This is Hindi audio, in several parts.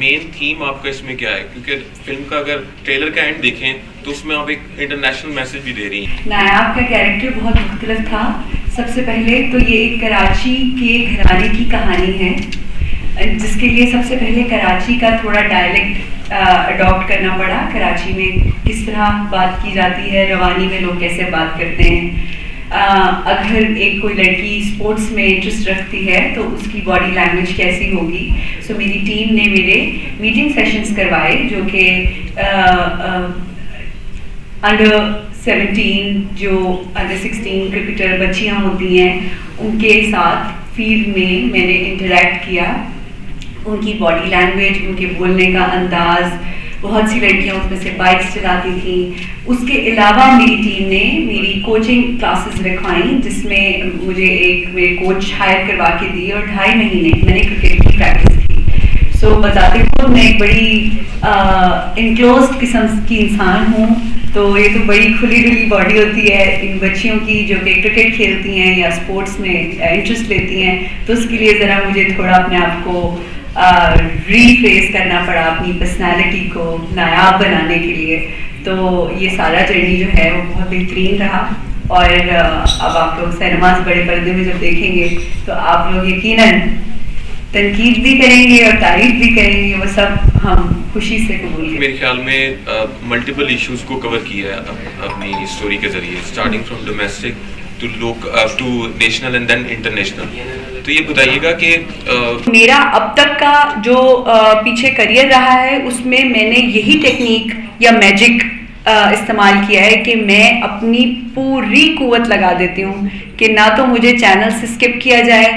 मेन थीम आपका इसमें क्या है? क्योंकि फिल्म का अगर ट्रेलर का एंड देखें तो उसमें आप एक इंटरनेशनल मैसेज भी दे रही हैं। नायाब का कैरेक्टर बहुत मुख्तलिफ था। सबसे पहले तो ये एक कराची के घराने की कहानी है, जिसके लिए सबसे पहले कराची का थोड़ा डायलेक्ट अडॉप्ट करना पड़ा। कराची में किस तरह बात की जाती है, रवानी में लोग कैसे बात करते हैं। अगर एक कोई लड़की स्पोर्ट्स में इंटरेस्ट रखती है तो उसकी बॉडी लैंग्वेज कैसी होगी। सो मेरी टीम ने मेरे मीटिंग सेशंस करवाए, जो कि अंडर 17 जो अंडर 16 क्रिकेटर बच्चियां होती हैं उनके साथ फील्ड में मैंने इंटरेक्ट किया। उनकी बॉडी लैंग्वेज, उनके बोलने का अंदाज, बहुत सी लड़कियां उसमें से बाइक्स चलाती थी। उसके अलावा मेरी टीम ने मेरी कोचिंग क्लासेस रखवाई, जिसमें मुझे एक मेरे कोच हायर करवा के दी और 2.5 महीने मैंने क्रिकेट की प्रैक्टिस की। सो बताते हुए मैं एक बड़ी इनक्लोज्ड किस्म की इंसान हूँ, तो ये तो बड़ी खुली डुली बॉडी होती है इन बच्चियों की जो कि क्रिकेट खेलती हैं या स्पोर्ट्स में इंटरेस्ट लेती हैं। तो उसके लिए ज़रा मुझे थोड़ा अपने आप को रीफ्रेस करना पड़ा, अपनी पर्सनालिटी को नायाब बनाने के लिए। तो ये सारा जर्नी जो है वो बहुत बेहतरीन रहा। और अब आप लोग सिनेमास बड़े पर्दे में जब देखेंगे तो आप लोग यकीनन तनकीद भी करेंगे और तारीफ भी करेंगे, वो सब हम खुशी से कबूल करेंगे। मेरे ख्याल में मल्टीपल इश्यूज को कवर किया है अपनी स्टोरी के जरिए, starting from domestic to national and then international. तो ये बताइएगा कि मेरा अब तक का जो पीछे करियर रहा है उसमें मैंने यही टेक्निक या मैजिक इस्तेमाल किया है कि मैं अपनी पूरी कुव्वत लगा देती हूँ कि ना तो मुझे चैनल से स्किप किया जाए,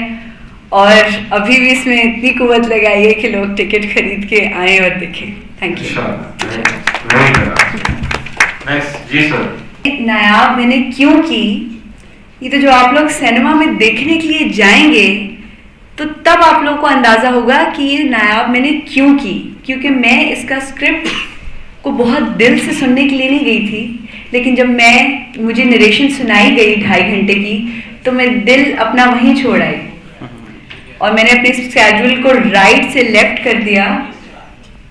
और अभी भी इसमें इतनी कुव्वत लगाई है कि लोग टिकट खरीद के आए और देखें। Thank you. जी सर। नायाब मैंने क्यों की, ये तो जो आप लोग सिनेमा में देखने के लिए जाएंगे तो तब आप लोग को अंदाज़ा होगा कि ये नायाब मैंने क्यों की। क्योंकि मैं इसका स्क्रिप्ट को बहुत दिल से सुनने के लिए नहीं गई थी, लेकिन जब मुझे नरेशन सुनाई गई 2.5 घंटे की तो मैं दिल अपना वहीं छोड़ आई और मैंने अपने स्केड्यूल को राइट से लेफ्ट कर दिया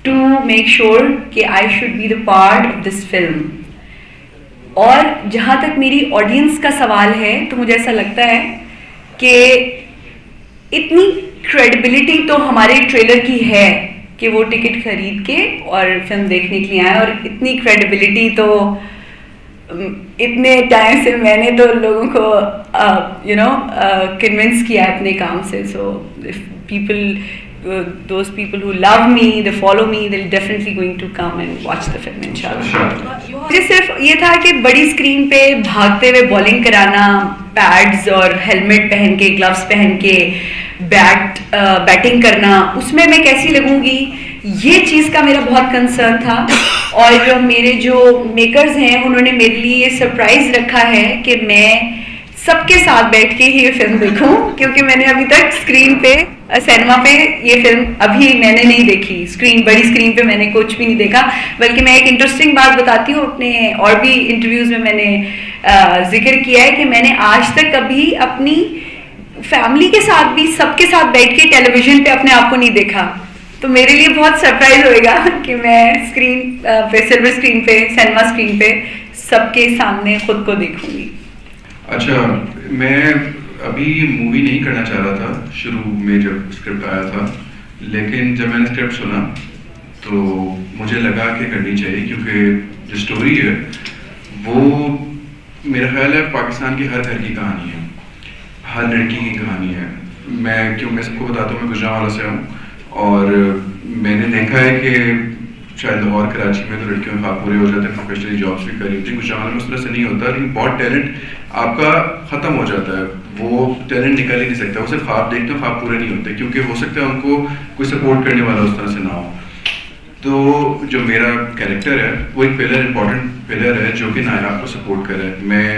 टू मेक श्योर कि I should be the part of this film. और जहाँ तक मेरी ऑडियंस का सवाल है तो मुझे ऐसा लगता है कि इतनी क्रेडिबिलिटी तो हमारे ट्रेलर की है कि वो टिकट खरीद के और फिल्म देखने के लिए आए, और इतनी क्रेडिबिलिटी तो इतने टाइम से मैंने तो लोगों को कन्विंस किया अपने काम से। सो those people who love me, they follow me, they're definitely going to come and watch the film इंशाल्लाह। मुझे सिर्फ ये था कि बड़ी स्क्रीन पे भागते हुए बॉलिंग कराना, पैड्स और हेलमेट पहन के, ग्लव्स पहन के बैटिंग करना, उसमें मैं कैसी लगूंगी, ये चीज़ का मेरा बहुत कंसर्न था। और मेरे जो मेकर्स हैं उन्होंने मेरे लिए ये सरप्राइज रखा है कि मैं सबके साथ बैठ के ही ये फिल्म देखूं, क्योंकि मैंने अभी तक स्क्रीन पे सिनेमा पे ये फिल्म अभी मैंने नहीं देखी। बड़ी स्क्रीन पे मैंने कुछ भी नहीं देखा। बल्कि मैं एक इंटरेस्टिंग बात बताती हूँ, अपने और भी इंटरव्यूज़ में मैंने जिक्र किया है कि मैंने आज तक कभी अपनी फैमिली के साथ भी सबके साथ बैठ के टेलीविज़न पे अपने आप को नहीं देखा। तो मेरे लिए बहुत सरप्राइज होएगा कि मैं स्क्रीन पे, सिल्वर स्क्रीन पे, सिनेमा स्क्रीन पे सबके सामने खुद को देखूंगी। अच्छा, मैं अभी मूवी नहीं करना चाह रहा था शुरू में जब स्क्रिप्ट आया था, लेकिन जब मैंने स्क्रिप्ट सुना तो मुझे लगा कि करनी चाहिए, क्योंकि जो स्टोरी है वो मेरा ख्याल है पाकिस्तान की हर घर की कहानी है, हर लड़की की कहानी है। मैं सबको बताता हूँ, मैं गुजरांवाला से हूँ और मैंने देखा है कि शायद और कराची में तो लड़कियों के ख्वाब पूरे हो जाते हैं, प्रोफेशनली जॉब्स भी करी होती है। गुजरांवाला में उस तरह से नहीं होता, लेकिन बहुत टैलेंट आपका ख़त्म हो जाता है, वो टैलेंट निकल ही नहीं सकता। वो सिर्फ ख्वाब देखते हो, ख्वाब पूरे नहीं होते, क्योंकि हो सकता है उनको कोई सपोर्ट करने वाला उस तरह से ना हो। तो जो मेरा कैरेक्टर है वो एक इंपॉर्टेंट पिलर है जो कि नायाब को सपोर्ट करे। मैं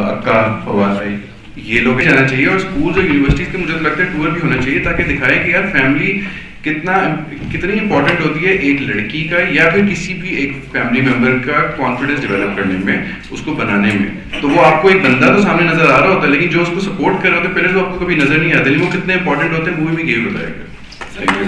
अक्का, फवाद भाई, ये लोग भी जाना चाहिए, और स्कूल्स और यूनिवर्सिटीज़ के मुझे लगता है टूर भी होना चाहिए, ताकि दिखाए कि यार फैमिली कितनी इंपॉर्टेंट होती है एक लड़की का या फिर किसी भी एक फैमिली मेंबर का कॉन्फिडेंस डेवलप करने में, उसको बनाने में। तो वो आपको एक बंदा तो सामने नजर आ रहा होता है, लेकिन जो उसको सपोर्ट कर रहे होते हैं पहले तो आपको कभी नजर नहीं आते, लेकिन वो कितने इंपॉर्टेंट होते हैं मूवी में यही बताएगा। Thank you.